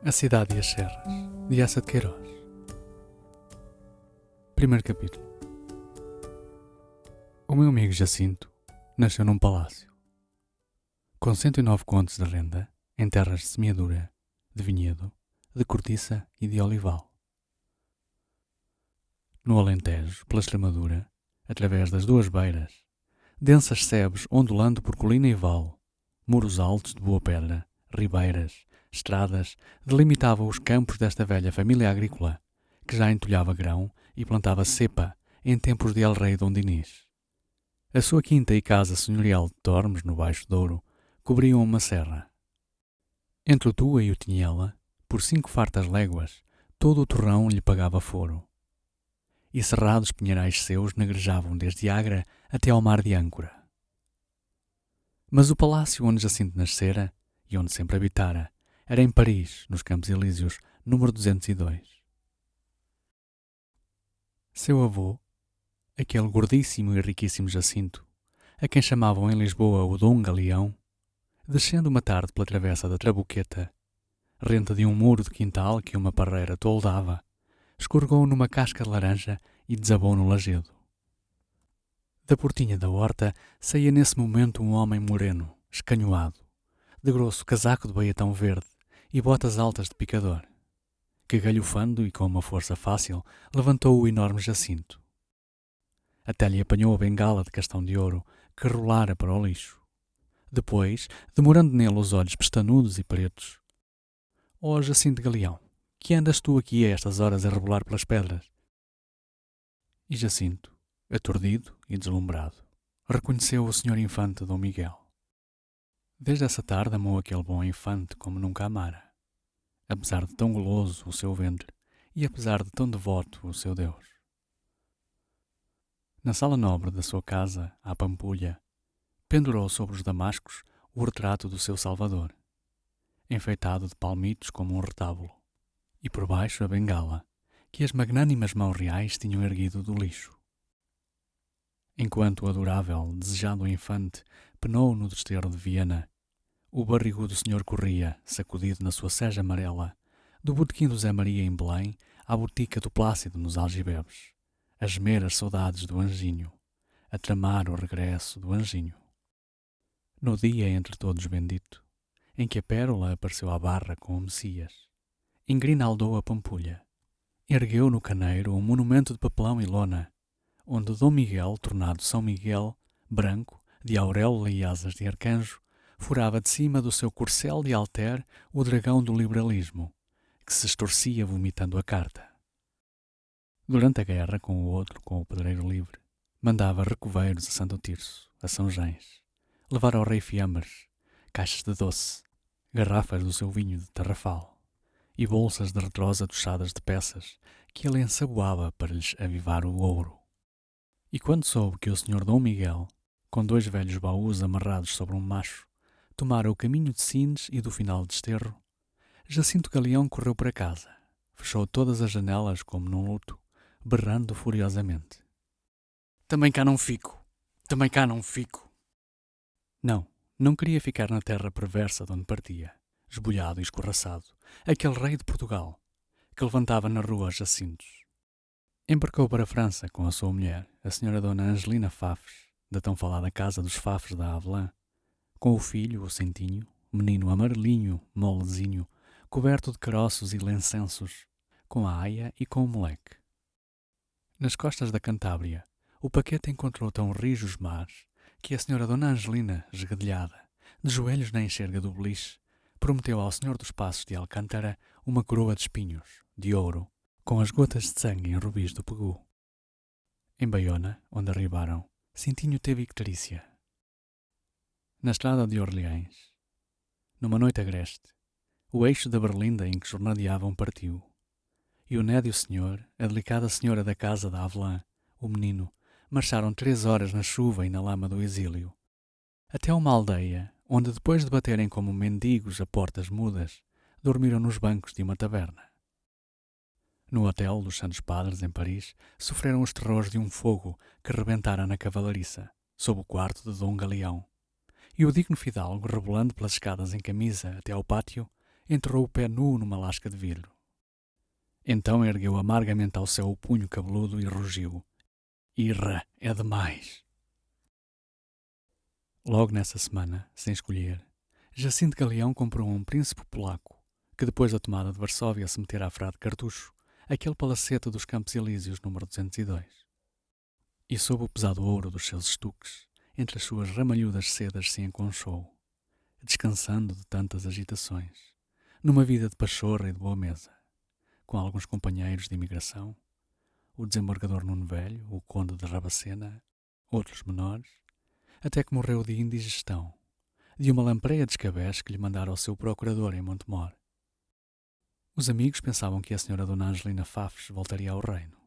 A Cidade e as Serras, de Eça de Queiroz. Primeiro capítulo. O meu amigo Jacinto nasceu num palácio, com 109 contos de renda, em terras de semeadura, de vinhedo, de cortiça e de olival. No Alentejo, pela Extremadura, através das duas beiras, densas sebes ondulando por colina e vale, muros altos de boa pedra, ribeiras, estradas, delimitavam os campos desta velha família agrícola, que já entulhava grão e plantava cepa em tempos de El Rei Dom Dinis. A sua quinta e casa senhorial de Tormes, no Baixo Douro, cobriam uma serra. Entre o Tua e o Tinhela, por 5 fartas léguas, todo o torrão lhe pagava foro. E cerrados pinheirais seus negrejavam desde Agra até ao mar de Âncora. Mas o palácio onde Jacinto nascera, e onde sempre habitara, era em Paris, nos Campos Elíseos, número 202. Seu avô, aquele gordíssimo e riquíssimo Jacinto, a quem chamavam em Lisboa o Dom Galeão, descendo uma tarde pela travessa da Trabuqueta, rente de um muro de quintal que uma parreira toldava, escorregou numa casca de laranja e desabou no lajedo. Da portinha da horta saía nesse momento um homem moreno, escanhoado, de grosso casaco de baiatão verde e botas altas de picador, que galhofando e com uma força fácil levantou o enorme Jacinto. Até lhe apanhou a bengala de castão de ouro que rolara para o lixo. Depois, demorando nele os olhos pestanudos e pretos: "Ó Jacinto Galeão, que andas tu aqui a estas horas a rebolar pelas pedras?" E Jacinto, aturdido e deslumbrado, reconheceu o senhor infante Dom Miguel. Desde essa tarde amou aquele bom infante como nunca amara, apesar de tão goloso o seu ventre e apesar de tão devoto o seu Deus. Na sala nobre da sua casa, à Pampulha, pendurou sobre os damascos o retrato do seu Salvador, enfeitado de palmitos como um retábulo, e por baixo a bengala, que as magnânimas mãos reais tinham erguido do lixo. Enquanto o adorável, desejado infante, penou no desterro de Viena, o barrigudo senhor corria, sacudido na sua seja amarela, do botequim do Zé Maria em Belém à botica do Plácido nos Algibebes, a gemer as saudades do anjinho, a tramar o regresso do anjinho. No dia entre todos bendito, em que a pérola apareceu à barra com o Messias, engrinaldou a Pampulha, ergueu no caneiro um monumento de papelão e lona, onde Dom Miguel, tornado São Miguel, branco, de auréola e asas de arcanjo, furava de cima do seu corcel de alter o dragão do liberalismo, que se estorcia vomitando a carta. Durante a guerra, com o pedreiro livre, mandava recoveiros a Santo Tirso, a São Gens, levar ao rei fiambres, caixas de doce, garrafas do seu vinho de tarrafal e bolsas de redrosa adoçadas de peças que ele ensaboava para lhes avivar o ouro. E quando soube que o senhor Dom Miguel, com 2 velhos baús amarrados sobre um macho, tomara o caminho de Sines e do final de Desterro, Jacinto Galeão correu para casa, fechou todas as janelas como num luto, berrando furiosamente: Também cá não fico! Também cá não fico!" Não queria ficar na terra perversa de onde partia, esbulhado e escorraçado, aquele rei de Portugal, que levantava na rua Jacintos. Embarcou para a França com a sua mulher, a senhora Dona Angelina Fafes, da tão falada casa dos Fafes da Avelã, com o filho, o Centinho, menino amarelinho, molezinho, coberto de caroços e lencensos, com a aia e com o moleque. Nas costas da Cantábria, o paquete encontrou tão rijos mares que a senhora Dona Angelina, esgadelhada, de joelhos na enxerga do beliche, prometeu ao senhor dos Passos de Alcântara uma coroa de espinhos, de ouro, com as gotas de sangue em rubis do Pegu. Em Baiona, onde arribaram, Cintinho teve icterícia. Na estrada de Orleães, numa noite agreste, o eixo da berlinda em que jornadeavam partiu, e o nédio senhor, a delicada senhora da casa da Avelã, o menino, marcharam 3 horas na chuva e na lama do exílio, até uma aldeia, onde depois de baterem como mendigos a portas mudas, dormiram nos bancos de uma taberna. No hotel dos Santos Padres, em Paris, sofreram os terrores de um fogo que rebentara na cavalariça, sob o quarto de Dom Galeão, e o digno fidalgo, rebolando pelas escadas em camisa até ao pátio, enterrou o pé nu numa lasca de vidro. Então ergueu amargamente ao céu o punho cabeludo e rugiu: Irra, é demais! Logo nessa semana, sem escolher, Jacinto Galeão comprou um príncipe polaco, que depois da tomada de Varsóvia se metera a frade Cartucho, aquele palacete dos Campos Elíseos número 202. E sob o pesado ouro dos seus estuques, entre as suas ramalhudas sedas se enconchou, descansando de tantas agitações, numa vida de pachorra e de boa mesa, com alguns companheiros de imigração, o desembargador Nuno Velho, o conde de Rabacena, outros menores, até que morreu de indigestão, de uma lampreia de escabés que lhe mandara o seu procurador em Montemor. Os amigos pensavam que a senhora Dona Angelina Fafes voltaria ao reino.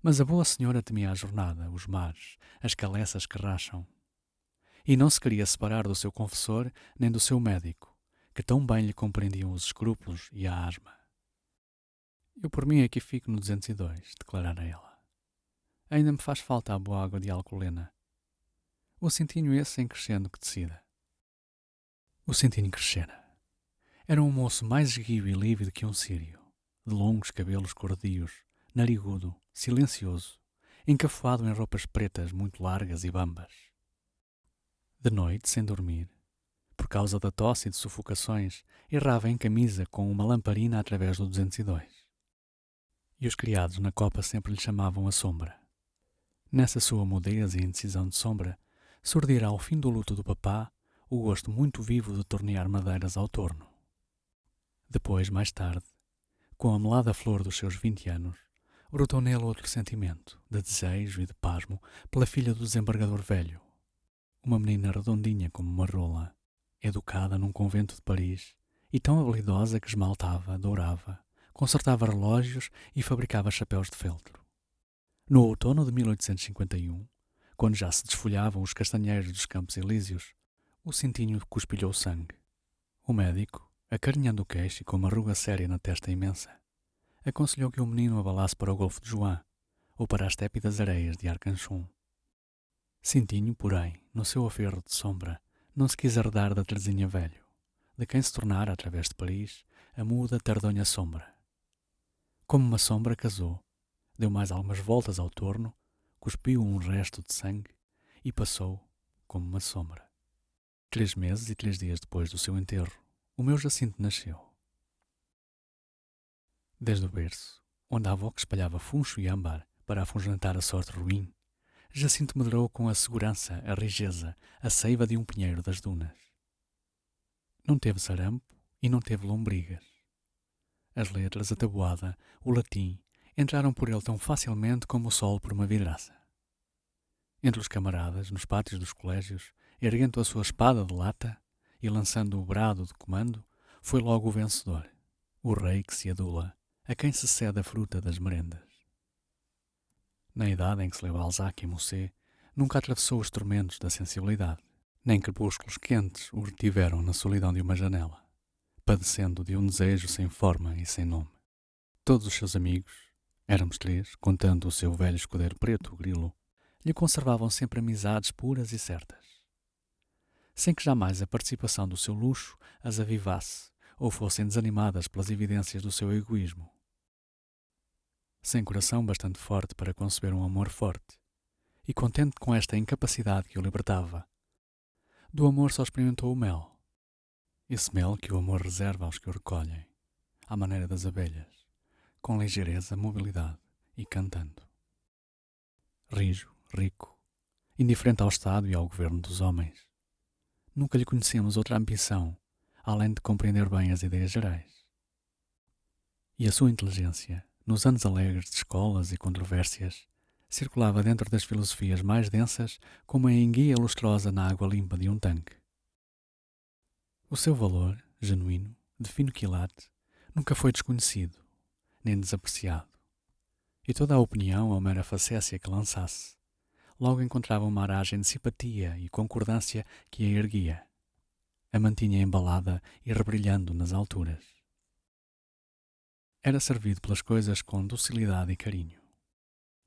Mas a boa senhora temia a jornada, os mares, as caleças que racham. E não se queria separar do seu confessor nem do seu médico, que tão bem lhe compreendiam os escrúpulos e a asma. Eu por mim aqui fico no 202, declarara ela. Ainda me faz falta a boa água de Alcolena. O cintinho esse em crescendo que decida. O cintinho crescera. Era um moço mais esguio e lívido que um sírio, de longos cabelos cordios, narigudo, silencioso, encafuado em roupas pretas muito largas e bambas. De noite, sem dormir, por causa da tosse e de sufocações, errava em camisa com uma lamparina através do 202. E os criados na copa sempre lhe chamavam a sombra. Nessa sua mudez e indecisão de sombra, surdira ao fim do luto do papá o gosto muito vivo de tornear madeiras ao torno. Depois, mais tarde, com a melada flor dos seus 20 anos, brotou nele outro sentimento, de desejo e de pasmo, pela filha do desembargador velho. Uma menina redondinha como uma rola, educada num convento de Paris, e tão habilidosa que esmaltava, dourava, consertava relógios e fabricava chapéus de feltro. No outono de 1851, quando já se desfolhavam os castanheiros dos Campos Elíseos, o cintinho cuspilhou sangue. O médico, acarinhando o queixo e com uma ruga séria na testa imensa, aconselhou que o menino abalasse para o Golfo de Juan ou para as tépidas areias de Arcanchon. Cintinho, porém, no seu aferro de sombra, não se quis arredar da Teresinha velho, de quem se tornara, através de Paris, a muda tardonha sombra. Como uma sombra casou, deu mais algumas voltas ao torno, cuspiu um resto de sangue e passou como uma sombra. 3 meses e 3 dias depois do seu enterro, o meu Jacinto nasceu. Desde o berço, onde a avó que espalhava funcho e âmbar para afugentar a sorte ruim, Jacinto medrou com a segurança, a rijeza, a seiva de um pinheiro das dunas. Não teve sarampo e não teve lombrigas. As letras, a tabuada, o latim, entraram por ele tão facilmente como o sol por uma vidraça. Entre os camaradas, nos pátios dos colégios, erguendo a sua espada de lata e lançando o brado de comando, foi logo o vencedor, o rei que se adula, a quem se cede a fruta das merendas. Na idade em que se leu Balzac e Musset, nunca atravessou os tormentos da sensibilidade, nem crepúsculos quentes o retiveram na solidão de uma janela, padecendo de um desejo sem forma e sem nome. Todos os seus amigos, éramos 3, contando o seu velho escudeiro preto, o Grilo, lhe conservavam sempre amizades puras e certas, sem que jamais a participação do seu luxo as avivasse ou fossem desanimadas pelas evidências do seu egoísmo. Sem coração bastante forte para conceber um amor forte, e contente com esta incapacidade que o libertava, do amor só experimentou o mel, esse mel que o amor reserva aos que o recolhem, à maneira das abelhas, com ligeireza, mobilidade e cantando. Rijo, rico, indiferente ao Estado e ao governo dos homens, nunca lhe conhecemos outra ambição, além de compreender bem as ideias gerais. E a sua inteligência, nos anos alegres de escolas e controvérsias, circulava dentro das filosofias mais densas como a enguia lustrosa na água limpa de um tanque. O seu valor, genuíno, de fino quilate, nunca foi desconhecido, nem desapreciado, e toda a opinião ou mera facécia que lançasse, logo encontrava uma aragem de simpatia e concordância que a erguia, a mantinha embalada e rebrilhando nas alturas. Era servido pelas coisas com docilidade e carinho.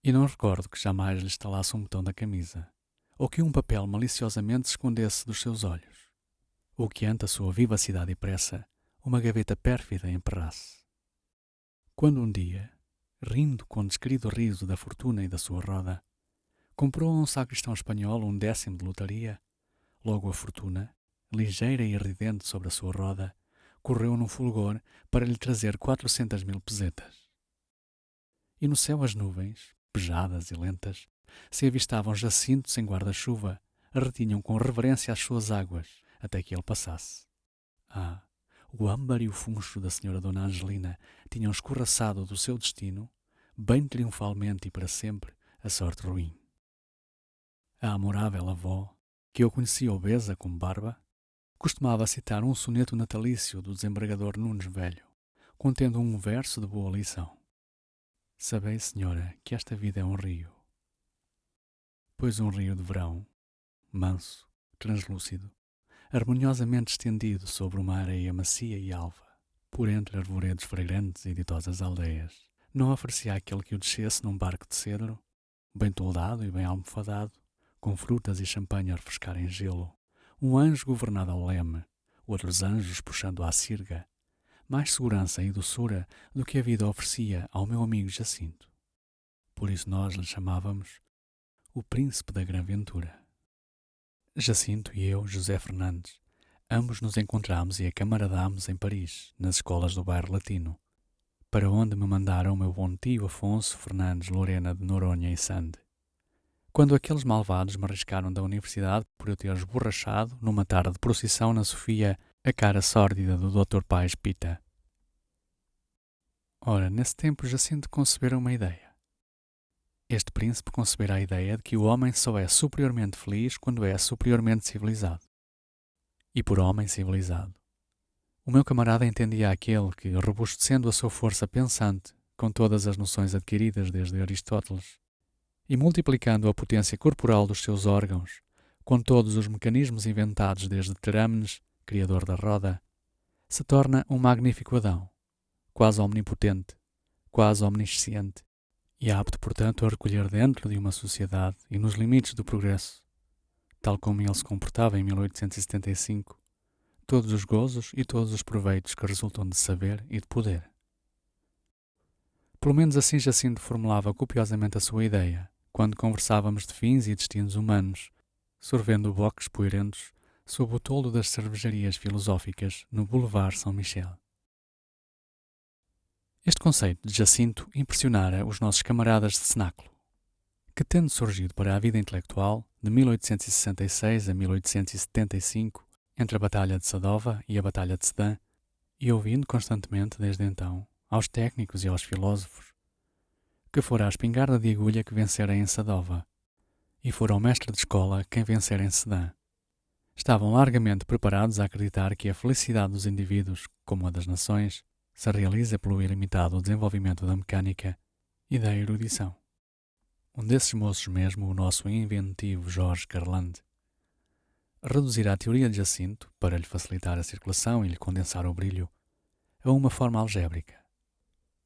E não recordo que jamais lhe estalasse um botão da camisa, ou que um papel maliciosamente se escondesse dos seus olhos, ou que ante a sua vivacidade e pressa, uma gaveta pérfida emperrasse. Quando um dia, rindo com desquerido riso da fortuna e da sua roda, comprou a um sacristão espanhol 1/10 de lotaria, logo a fortuna, ligeira e ridente sobre a sua roda, correu num fulgor para lhe trazer 400.000 pesetas. E no céu as nuvens, pesadas e lentas, se avistavam Jacinto sem guarda-chuva, retinham com reverência as suas águas, até que ele passasse. O âmbar e o funcho da senhora Dona Angelina tinham escorraçado do seu destino, bem triunfalmente e para sempre, a sorte ruim. A amorável avó, que eu conhecia obesa como barba, costumava citar um soneto natalício do desembargador Nunes Velho, contendo um verso de boa lição. Sabeis, senhora, que esta vida é um rio. Pois um rio de verão, manso, translúcido, harmoniosamente estendido sobre uma areia macia e alva, por entre arvoredos fragrantes e ditosas aldeias, não oferecia àquele que o descesse num barco de cedro, bem toldado e bem almofadado, com frutas e champanhe a refrescar em gelo, um anjo governado ao leme, outros anjos puxando à sirga, mais segurança e doçura do que a vida oferecia ao meu amigo Jacinto. Por isso nós lhe chamávamos o príncipe da Gran Ventura. Jacinto e eu, José Fernandes, ambos nos encontramos e acamaradámos em Paris, nas escolas do bairro Latino, para onde me mandaram o meu bom tio Afonso Fernandes Lorena de Noronha e Sande, quando aqueles malvados me arriscaram da universidade por eu ter esborrachado, numa tarde de procissão na Sofia, a cara sórdida do Dr. Paes Pita. Ora, nesse tempo Jacinto concebera uma ideia. Este príncipe concebera a ideia de que o homem só é superiormente feliz quando é superiormente civilizado. E por homem civilizado, o meu camarada entendia aquele que, robustecendo a sua força pensante com todas as noções adquiridas desde Aristóteles, e multiplicando a potência corporal dos seus órgãos, com todos os mecanismos inventados desde Terâmenes, criador da roda, se torna um magnífico Adão, quase omnipotente, quase omnisciente, e apto, portanto, a recolher dentro de uma sociedade e nos limites do progresso, tal como ele se comportava em 1875, todos os gozos e todos os proveitos que resultam de saber e de poder. Pelo menos assim Jacinto formulava copiosamente a sua ideia, quando conversávamos de fins e destinos humanos, sorvendo boques poeirentos sob o toldo das cervejarias filosóficas no Boulevard Saint-Michel. Este conceito de Jacinto impressionara os nossos camaradas de cenáculo, que, tendo surgido para a vida intelectual de 1866 a 1875, entre a Batalha de Sadova e a Batalha de Sedan, e ouvindo constantemente desde então aos técnicos e aos filósofos, que fora a espingarda de agulha que vencera em Sadova, e fora o mestre de escola quem vencera em Sedan, estavam largamente preparados a acreditar que a felicidade dos indivíduos, como a das nações, se realiza pelo ilimitado desenvolvimento da mecânica e da erudição. Um desses moços mesmo, o nosso inventivo Jorge Carlande, reduzirá a teoria de Jacinto, para lhe facilitar a circulação e lhe condensar o brilho, a uma forma algébrica.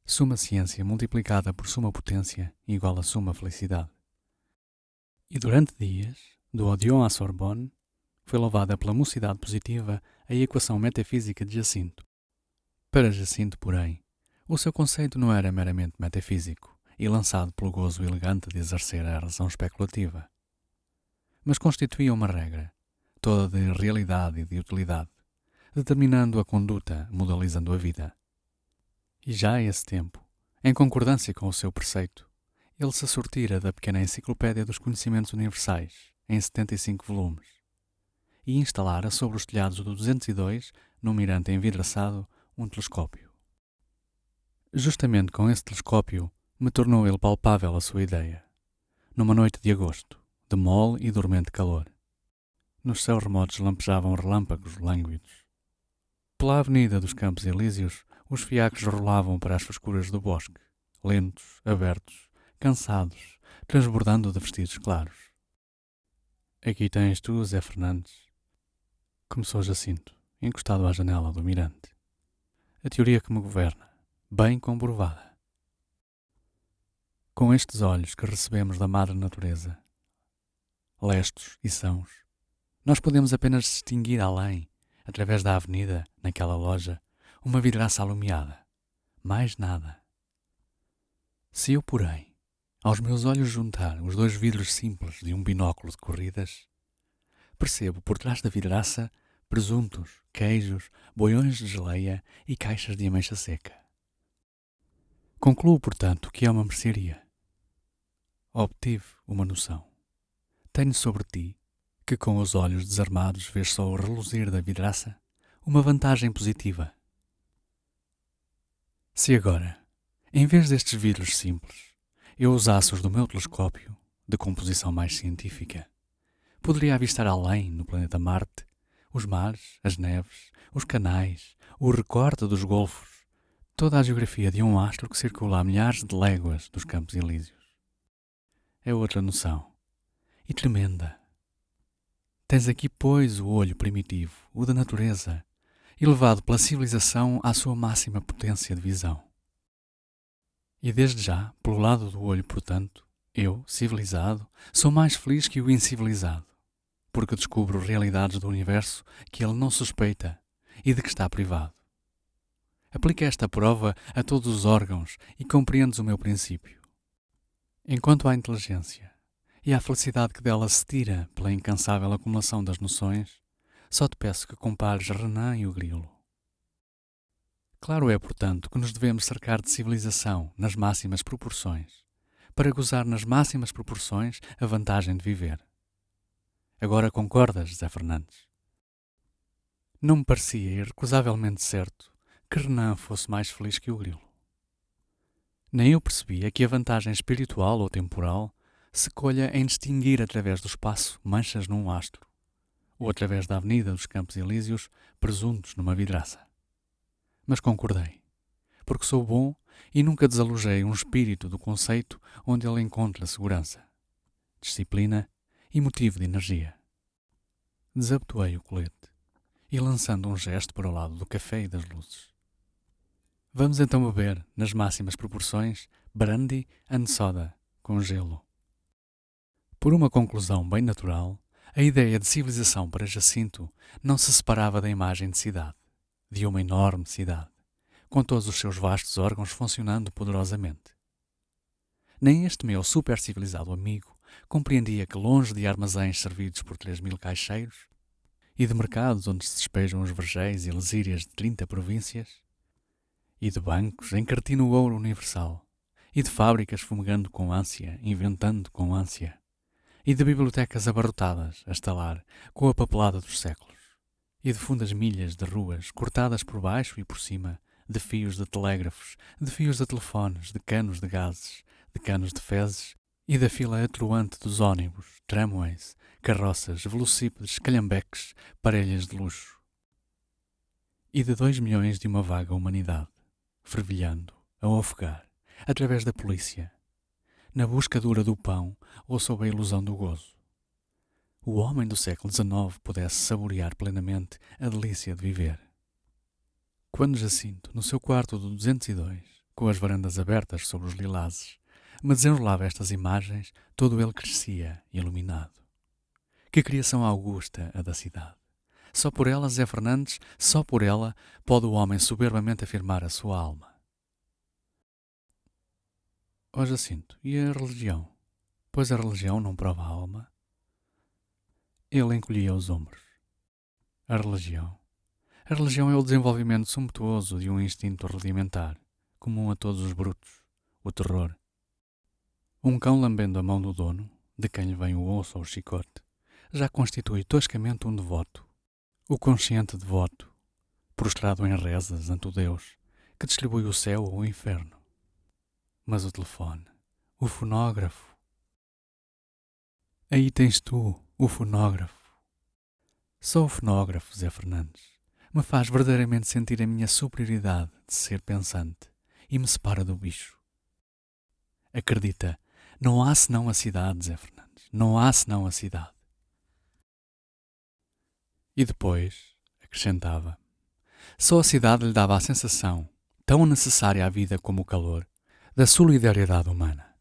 Suma ciência multiplicada por suma potência igual a suma felicidade. E durante dias, do Odéon à Sorbonne, foi louvada pela mocidade positiva a equação metafísica de Jacinto. Para Jacinto, porém, o seu conceito não era meramente metafísico e lançado pelo gozo elegante de exercer a razão especulativa, mas constituía uma regra, toda de realidade e de utilidade, determinando a conduta, modalizando a vida. E já a esse tempo, em concordância com o seu preceito, ele se sortira da pequena enciclopédia dos conhecimentos universais, em 75 volumes, e instalara sobre os telhados do 202, num mirante envidraçado, um telescópio. Justamente com esse telescópio me tornou ele palpável a sua ideia, numa noite de agosto, de mole e dormente calor. Nos céus remotos lampejavam relâmpagos lânguidos. Pela avenida dos Campos Elíseos, os fiacres rolavam para as frescuras do bosque, lentos, abertos, cansados, transbordando de vestidos claros. Aqui tens tu, Zé Fernandes, começou Jacinto, encostado à janela do mirante. A teoria que me governa, bem comprovada. Com estes olhos que recebemos da madre natureza, lestos e sãos, nós podemos apenas distinguir além, através da avenida, naquela loja, uma vidraça alumiada. Mais nada. Se eu, porém, aos meus olhos juntar os dois vidros simples de um binóculo de corridas, percebo por trás da vidraça presuntos, queijos, boiões de geleia e caixas de ameixa seca. Concluo, portanto, que é uma mercearia. Obtive uma noção. Tenho sobre ti, que com os olhos desarmados vês só o reluzir da vidraça, uma vantagem positiva. Se agora, em vez destes vidros simples, eu usasse os do meu telescópio, de composição mais científica, poderia avistar além, no planeta Marte, os mares, as neves, os canais, o recorte dos golfos, toda a geografia de um astro que circula a milhares de léguas dos Campos Elíseos. É outra noção, e tremenda. Tens aqui, pois, o olho primitivo, o da natureza, elevado pela civilização à sua máxima potência de visão. E desde já, pelo lado do olho, portanto, eu, civilizado, sou mais feliz que o incivilizado, porque descubro realidades do universo que ele não suspeita e de que está privado. Aplica esta prova a todos os órgãos e compreendes o meu princípio. Enquanto à inteligência e à felicidade que dela se tira pela incansável acumulação das noções, só te peço que compares Renan e o grilo. Claro é, portanto, que nos devemos cercar de civilização nas máximas proporções, para gozar nas máximas proporções a vantagem de viver. Agora concordas, José Fernandes? Não me parecia irrecusavelmente certo que Renan fosse mais feliz que o grilo. Nem eu percebia que a vantagem espiritual ou temporal se colha em distinguir através do espaço manchas num astro, ou através da avenida dos Campos Elíseos presuntos numa vidraça. Mas concordei, porque sou bom e nunca desalojei um espírito do conceito onde ele encontra segurança, disciplina e motivo de energia. Desabotoei o colete e, lançando um gesto para o lado do café e das luzes. Vamos então beber, nas máximas proporções, brandy and soda, com gelo. Por uma conclusão bem natural, a ideia de civilização para Jacinto não se separava da imagem de cidade, de uma enorme cidade, com todos os seus vastos órgãos funcionando poderosamente. Nem este meu super-civilizado amigo compreendia que, longe de armazéns servidos por 3.000 caixeiros e de mercados onde se despejam os vergéis e lesírias de 30 províncias, e de bancos em cartino ouro universal, e de fábricas fumegando com ânsia, inventando com ânsia, e de bibliotecas abarrotadas a estalar com a papelada dos séculos, e de fundas milhas de ruas cortadas por baixo e por cima, de fios de telégrafos, de fios de telefones, de canos de gases, de canos de fezes, e da fila atroante dos ônibus, tramways, carroças, velocípedes, calhambeques, parelhas de luxo. E de 2 milhões de uma vaga humanidade, fervilhando, a ofegar, através da polícia, na busca dura do pão ou sob a ilusão do gozo. O homem do século XIX pudesse saborear plenamente a delícia de viver. Quando Jacinto, no seu quarto do 202, com as varandas abertas sobre os lilazes, me desenrolava estas imagens, todo ele crescia, iluminado. Que criação augusta a da cidade! Só por ela, Zé Fernandes, só por ela, pode o homem soberbamente afirmar a sua alma. Ó Jacinto, e a religião? Pois a religião não prova a alma? Ele encolhia os ombros. A religião? A religião é o desenvolvimento sumptuoso de um instinto rudimentar, comum a todos os brutos, o terror. Um cão lambendo a mão do dono, de quem lhe vem o osso ou o chicote, já constitui toscamente um devoto, o consciente devoto, prostrado em rezas ante o Deus, que distribui o céu ou o inferno. Mas o telefone, o fonógrafo. Aí tens tu, o fonógrafo. Só o fonógrafo, Zé Fernandes, me faz verdadeiramente sentir a minha superioridade de ser pensante e me separa do bicho. Acredita, não há senão a cidade, Zé Fernandes, não há senão a cidade. E depois, acrescentava, só a cidade lhe dava a sensação, tão necessária à vida como o calor, da solidariedade humana.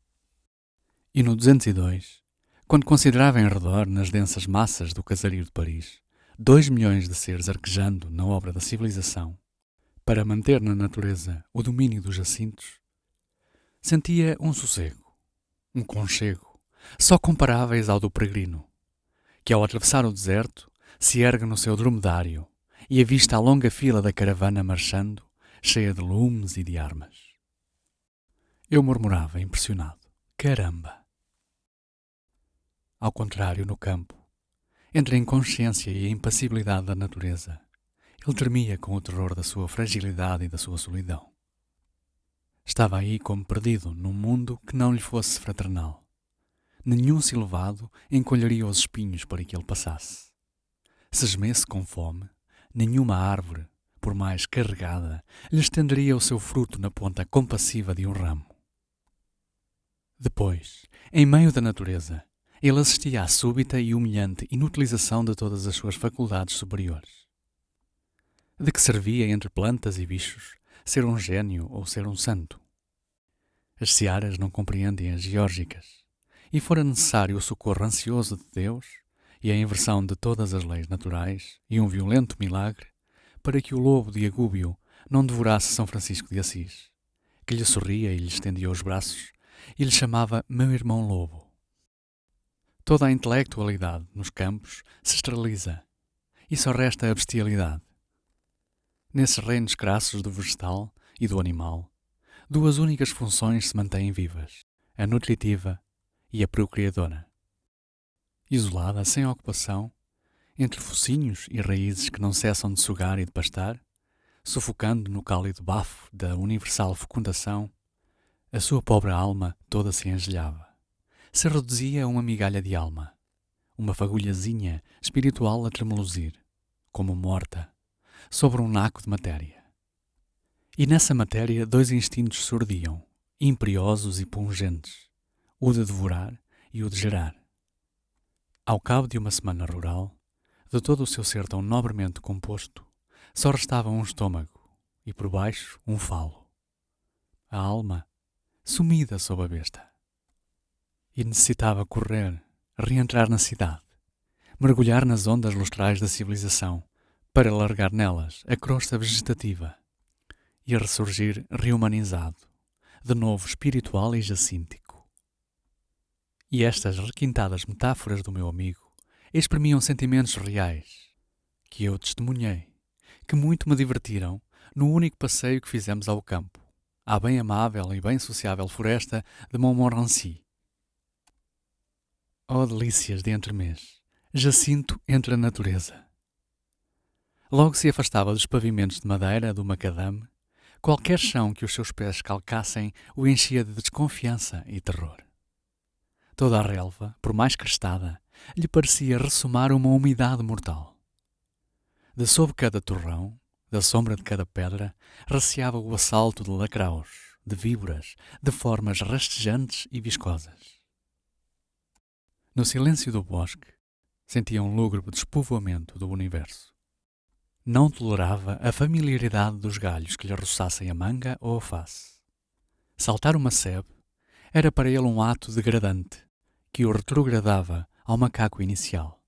E no 202, quando considerava em redor, nas densas massas do casario de Paris, 2 milhões de seres arquejando na obra da civilização, para manter na natureza o domínio dos Jacintos, sentia um sossego, um conchego, só comparáveis ao do peregrino, que ao atravessar o deserto se ergue no seu dromedário e avista a longa fila da caravana marchando, cheia de lumes e de armas. Eu murmurava, impressionado: caramba! Ao contrário, no campo, entre a inconsciência e a impassibilidade da natureza, ele tremia com o terror da sua fragilidade e da sua solidão. Estava aí como perdido num mundo que não lhe fosse fraternal. Nenhum silvado encolheria os espinhos para que ele passasse. Se gemesse com fome, nenhuma árvore, por mais carregada, lhe estenderia o seu fruto na ponta compassiva de um ramo. Depois, em meio da natureza, ele assistia à súbita e humilhante inutilização de todas as suas faculdades superiores. De que servia entre plantas e bichos ser um gênio ou ser um santo? As searas não compreendem as geórgicas, e fora necessário o socorro ansioso de Deus e a inversão de todas as leis naturais e um violento milagre para que o lobo de Agúbio não devorasse São Francisco de Assis, que lhe sorria e lhe estendia os braços e lhe chamava meu irmão lobo. Toda a intelectualidade nos campos se esteriliza e só resta a bestialidade. Nesses reinos crassos do vegetal e do animal, duas únicas funções se mantêm vivas: a nutritiva e a procriadora. Isolada, sem ocupação, entre focinhos e raízes que não cessam de sugar e de pastar, sufocando no cálido bafo da universal fecundação, a sua pobre alma toda se engelhava. Se reduzia a uma migalha de alma, uma fagulhazinha espiritual a tremeluzir, como morta, sobre um naco de matéria. E nessa matéria dois instintos surdiam, imperiosos e pungentes, o de devorar e o de gerar. Ao cabo de uma semana rural, de todo o seu ser tão nobremente composto, só restava um estômago e por baixo um falo. A alma, sumida sob a besta. E necessitava correr, reentrar na cidade, mergulhar nas ondas lustrais da civilização, para largar nelas a crosta vegetativa e ressurgir rehumanizado, de novo espiritual e jacíntico. E estas requintadas metáforas do meu amigo exprimiam sentimentos reais, que eu testemunhei, que muito me divertiram no único passeio que fizemos ao campo, à bem amável e bem sociável floresta de Montmorency. Oh, delícias de entremês, Jacinto entre a natureza! Logo se afastava dos pavimentos de madeira do macadame, qualquer chão que os seus pés calcassem o enchia de desconfiança e terror. Toda a relva, por mais crestada, lhe parecia ressumar uma umidade mortal. De sob cada torrão, da sombra de cada pedra, receava o assalto de lacraus, de víboras, de formas rastejantes e viscosas. No silêncio do bosque, sentia um lúgubre despovoamento do universo. Não tolerava a familiaridade dos galhos que lhe roçassem a manga ou a face. Saltar uma sebe era para ele um ato degradante, que o retrogradava ao macaco inicial.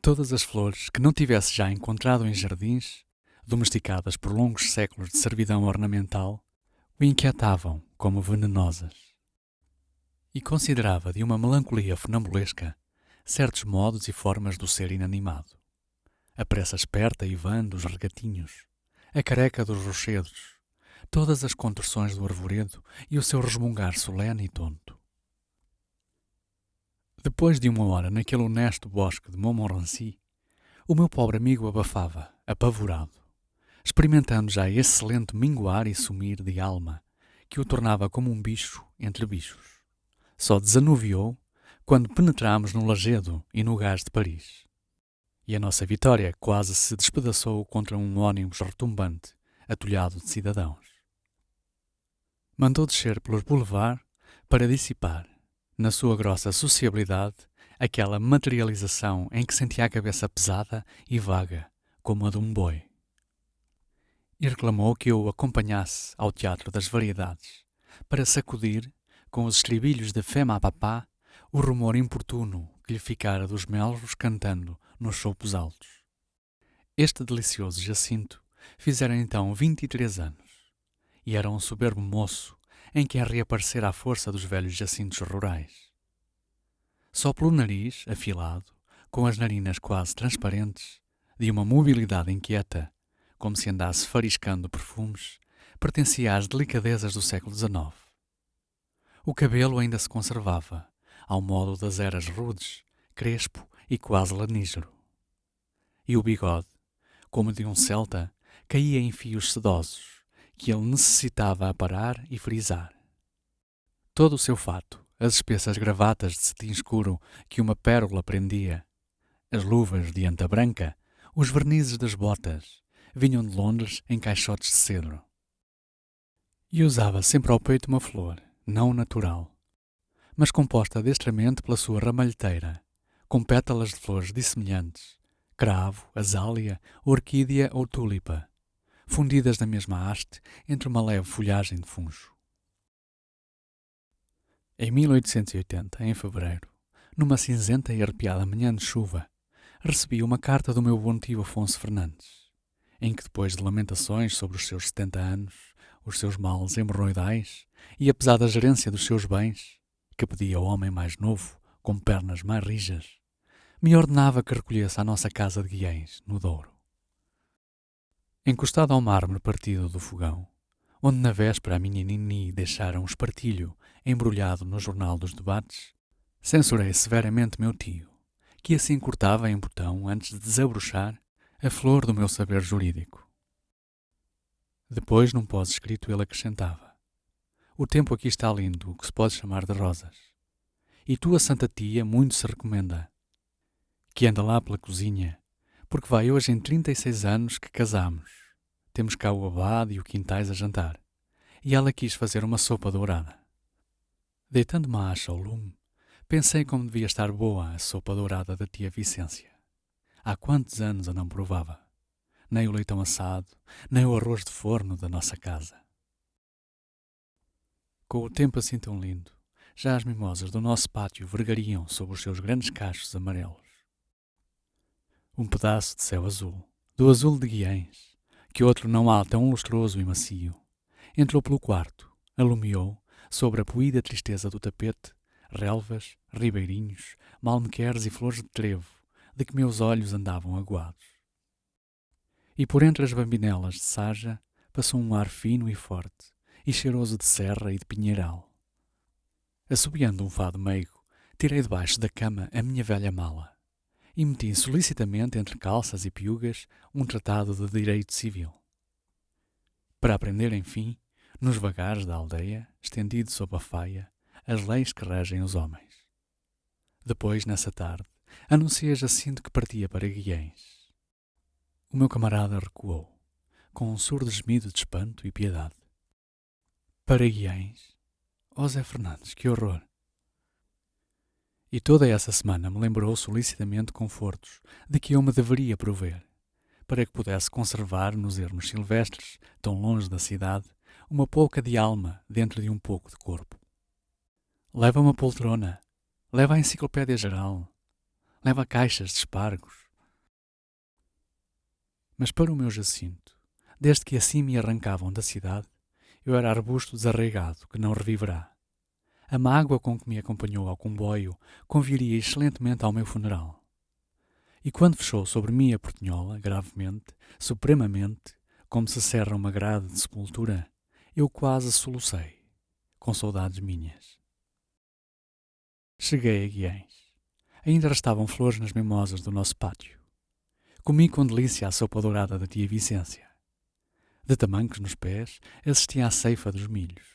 Todas as flores que não tivesse já encontrado em jardins, domesticadas por longos séculos de servidão ornamental, o inquietavam como venenosas. E considerava de uma melancolia funambulesca certos modos e formas do ser inanimado. A pressa esperta e vã dos regatinhos, a careca dos rochedos, todas as contorções do arvoredo e o seu resmungar solene e tonto. Depois de uma hora naquele honesto bosque de Montmorency, o meu pobre amigo abafava, apavorado, experimentando já esse lento minguar e sumir de alma que o tornava como um bicho entre bichos. Só desanuviou quando penetramos no Lagedo e no Gás de Paris. E a nossa vitória quase se despedaçou contra um ônibus retumbante, atulhado de cidadãos. Mandou descer pelos boulevards para dissipar, na sua grossa sociabilidade, aquela materialização em que sentia a cabeça pesada e vaga, como a de um boi. E reclamou que eu o acompanhasse ao Teatro das Variedades, para sacudir, com os estribilhos de Fema à Papá, o rumor importuno que lhe ficara dos melros cantando nos choupos altos. Este delicioso Jacinto Fizera então 23 anos, e era um soberbo moço em quem reaparecera a força dos velhos jacintos rurais. Só pelo nariz, afilado, com as narinas quase transparentes, de uma mobilidade inquieta, como se andasse fariscando perfumes, pertencia às delicadezas do século XIX. O cabelo ainda se conservava, ao modo das eras rudes, crespo e quase lanígero. E o bigode, como de um celta, caía em fios sedosos, que ele necessitava aparar e frisar. Todo o seu fato, as espessas gravatas de cetim escuro que uma pérola prendia, as luvas de anta branca, os vernizes das botas, vinham de Londres em caixotes de cedro. E usava sempre ao peito uma flor, não natural, mas composta destramente pela sua ramalheteira, com pétalas de flores dissemelhantes, cravo, azália, orquídea ou tulipa, fundidas na mesma haste entre uma leve folhagem de funcho. Em 1880, em fevereiro, numa cinzenta e arrepiada manhã de chuva, recebi uma carta do meu bom tio Afonso Fernandes, em que, depois de lamentações sobre os seus 70 anos, os seus males hemorroidais e a pesada gerência dos seus bens, que pedia ao homem mais novo, com pernas mais rijas, me ordenava que recolhesse à nossa casa de Guiães, no Douro. Encostado ao mármore partido do fogão, onde na véspera a minha nini deixara um espartilho embrulhado no jornal dos debates, censurei severamente meu tio, que assim cortava em botão antes de desabrochar a flor do meu saber jurídico. Depois, num pós-escrito, ele acrescentava: o tempo aqui está lindo, o que se pode chamar de rosas. E tua santa tia muito se recomenda, que anda lá pela cozinha, porque vai hoje em 36 anos que casamos. Temos cá o abade e o quintais a jantar, e ela quis fazer uma sopa dourada. Deitando uma acha ao lume, pensei como devia estar boa a sopa dourada da tia Vicência. Há quantos anos a não provava? Nem o leitão assado, nem o arroz de forno da nossa casa. Com o tempo assim tão lindo, já as mimosas do nosso pátio vergariam sobre os seus grandes cachos amarelos. Um pedaço de céu azul, do azul de Guiães, que outro não há tão lustroso e macio, entrou pelo quarto, alumiou, sobre a poída tristeza do tapete, relvas, ribeirinhos, malmequeres e flores de trevo, de que meus olhos andavam aguados. E por entre as bambinelas de saja passou um ar fino e forte, e cheiroso de serra e de pinheiral. Assobiando um fado meigo, tirei debaixo da cama a minha velha mala e meti solicitamente entre calças e piugas um tratado de direito civil, para aprender, enfim, nos vagares da aldeia, estendido sob a faia, as leis que regem os homens. Depois, nessa tarde, anunciei a Jacinto que partia para Guiães. O meu camarada recuou, com um surdo gemido de espanto e piedade. Para Guiães? Ó Zé Fernandes, que horror! E toda essa semana me lembrou solicitamente confortos de que eu me deveria prover, para que pudesse conservar nos ermos silvestres, tão longe da cidade, uma pouca de alma dentro de um pouco de corpo. Leva uma poltrona, leva a enciclopédia geral, leva caixas de espargos. Mas para o meu Jacinto, desde que assim me arrancavam da cidade, eu era arbusto desarraigado que não reviverá. A mágoa com que me acompanhou ao comboio conviria excelentemente ao meu funeral. E quando fechou sobre mim a portinhola, gravemente, supremamente, como se cerra uma grade de sepultura, eu quase solucei, com saudades minhas. Cheguei a Guiães. Ainda restavam flores nas mimosas do nosso pátio. Comi com delícia a sopa dourada da tia Vicência. De tamancos nos pés, assistia à ceifa dos milhos.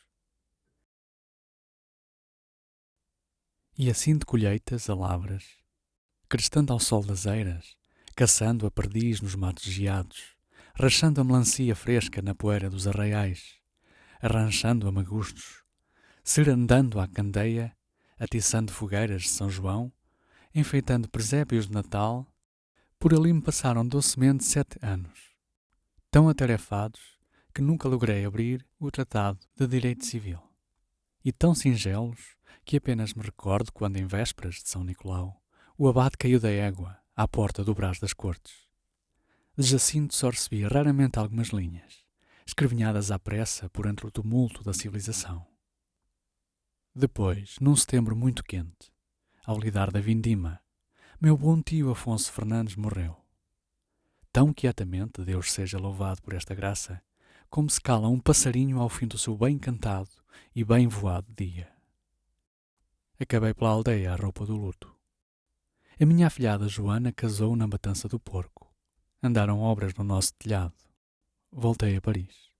E assim de colheitas a lavras, crestando ao sol das eiras, caçando a perdiz nos matos geados, rachando a melancia fresca na poeira dos arraiais, arranchando a magustos, serandando à candeia, atiçando fogueiras de São João, enfeitando presépios de Natal, por ali me passaram docemente 7 anos, tão atarefados que nunca logrei abrir o Tratado de Direito Civil, e tão singelos que apenas me recordo quando, em vésperas de São Nicolau, o abade caiu da égua à porta do Brás das Cortes. De Jacinto só recebia raramente algumas linhas, escrevinhadas à pressa por entre o tumulto da civilização. Depois, num setembro muito quente, ao lidar da vindima, meu bom tio Afonso Fernandes morreu. Tão quietamente, Deus seja louvado por esta graça, como se cala um passarinho ao fim do seu bem cantado e bem voado dia. Acabei pela aldeia à roupa do luto. A minha afilhada Joana casou na matança do porco. Andaram obras no nosso telhado. Voltei a Paris.